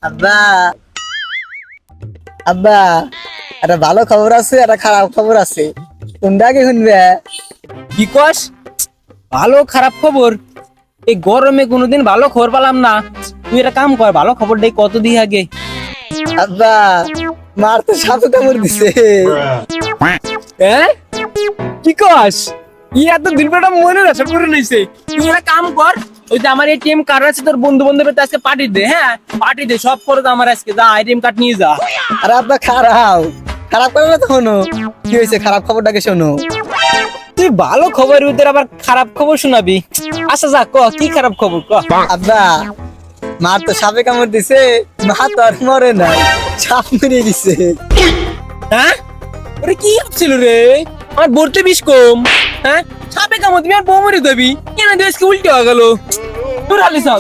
আব্বা আব্বা, একটা ভালো খবর আছে, একটা খারাপ খবর আছে, কোনটা আগে শুনবে? কি কস? ভালো খারাপ খবর? এই গরমে কোনোদিন ভালো খবর পেলাম না। তুই একটা কাম কর, ভালো খবর দেই কত দিয়ে আগে। আব্বা, মার তো সাপে কামড় দিছে। হ্যাঁ, কি কস? এত দিন পর মনে আছে পুরো নিছে। তুই একটা কাম কর, ওই যে আমার এটিএম কার্ড আছে, তোর বন্ধু বান্ধবের আজকে পার্টি দে। হ্যাঁ, পার্টি দে, সব খরচ আমার আজকে। যা এটিএম কার্ড নিয়ে যা। আরে আব্বা, খারাপ খারাপ করে না তো শোনো। কি হয়েছে, খারাপ খবরটাকে শোনো। তুই ভালো খবরের ভিতরে আবার খারাপ খবর শোনাবি? আচ্ছা যা, ক কি খারাপ খবর ক। আব্বা, মার তো সাপে কামড় দিছে, মা তো আর মরে নাই, সাপ মেরে দিছে। হ্যাঁ, ওরে কি হচ্ছিল রে? আমার বলতে বিষ কম। হ্যাঁ, সাপে কামড় দিবি আর বউ মরে দেবি, কেন দেশকে উল্টে হয়ে গেল। তোর হালি সব